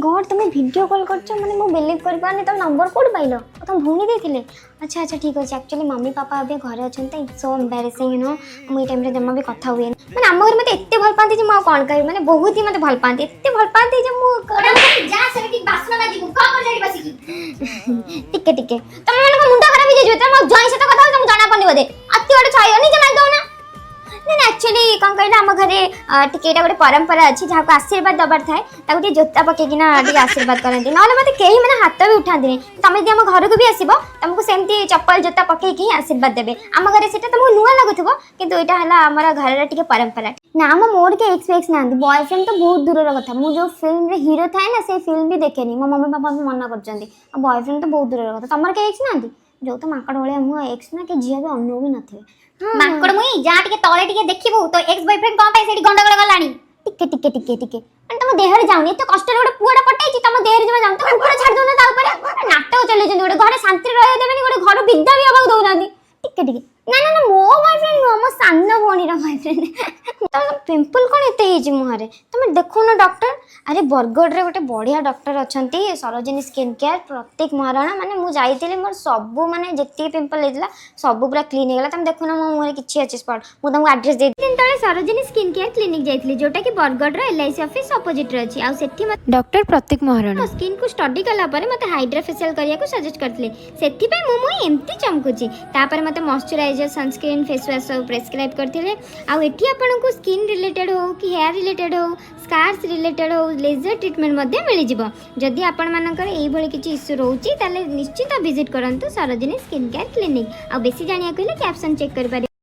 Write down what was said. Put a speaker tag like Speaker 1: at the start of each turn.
Speaker 1: God तुम्हें video call करछ माने मो बिलीव कर पानी तुम नंबर कोड पाइलो तुम भूनी देथिले अच्छा अच्छा ठीक अछि एक्चुअली मम्मी पापा अबे घरे अछन त सो एम्बैरेसिंग यू नो मु टाइम रे जम्मा भी कथा हुए माने हम घर मते एत्ते भल पांती जे मु कोन कहि माने बहुत ही मते भल पांती एत्ते भल पांती जे मु
Speaker 2: जा सेठी बासना बाजी को कर जाडी बसी की
Speaker 1: टिके टिके तुम मन को मुंडा खराब हो जे तुम जॉइन से तो कथा तुम जाना पनी बदे अति बड़ छायो नि जना दो ना नहीं एक्चुअली कौन कहना आम घरे टिकेटा गोटे परंपरा अच्छी जहाँ को आशीर्वाद दबार थाए ताको जोता पकईकिना आशीर्वाद करती ना मतलब कहीं मैंने हाथ भी उठाती तुम यदि आम घर को भी आसब तुमको सेमती चप्पल जोता पकईकि ही आशीर्वाद देवे आम घरे से तुमको नुआ लगुव कि यहाँ आम घर टे परंपरा ना आम मोर के एक्सपेक्ट ना बॉयफ्रेंड तो बहुत दूर कथा मुझे जो फिल्म रे हीरो थाए ना से फिल्म भी देखेनी मो मम्मी पापा भी मना कर बॉयफ्रेंड तो बहुत दूर कथा तुम के एक्स ना जो तो माकड़ भाया मुझे एक्स ना कि झील भी अनु भी नथिबे
Speaker 2: माकड़ मुई जा टिके तळे टिके देखिबो तो एक्स बॉयफ्रेंड कोन पे सेठी गंडगोल गलानी
Speaker 1: टिके टिके टिके टिके अन तुम देहर जाउनी तो कष्ट रे गोटे पुआडा पटाइची तुम देहर जमा जाउन तो कुकुड़ा छाड़ दोना ता ऊपर नाटक चले जंदी गोटे घरे शांति रहे देबेनी गोटे घर विद्या भी अबाक दउनादी टिके टिके ना ना ना मो बॉयफ्रेंड नो मो सान्न भोनी रा बॉयफ्रेंड तो पिंपल कोन एते हिजी मुहारे तुम देखो ना डॉक्टर अरे बरगढ़ रे गोटे बढ़िया डॉक्टर अछंती सरोजिनी स्किन केयर प्रत्येक महाराणा माने मु जाइतिले मोर सब माने जेती पिंपल लेला सब पूरा क्लीन हेला तुम देखो ना मो मुहरे किछि अछि स्पॉट मु तुमको एड्रेस दे दिन तळे सरोजिनी स्किन केयर क्लिनिक जाइतिले जोटा कि बरगढ़ रे एलआईसी ऑफिस अपोजिट रे अछि आ सेठी
Speaker 3: डॉक्टर प्रत्येक महाराणा
Speaker 1: स्किन को स्टडी कला परे मते हाइड्रा फेशियल करिया को सजेस्ट करथिले सेठी पे मु एम्ति चमकुची तापर मते मॉइस्चराइजर सनस्क्रीन फेस वॉश सब प्रेस्क्राइब करथिले आ एठी आपन को स्किन रिलेटेड हो कि हेयर रिलेटेड हो स्कार्स रिलेटेड हो लेजर ट्रीटमेंट मध्ये मिल जिवो जदि आपण मानकर एई भली किछि इश्यू रहउची ताले निश्चित विजिट करंतु सरोजिनी स्किन केयर क्लिनिक आ बेसी जानिया कहिले कैप्शन चेक कर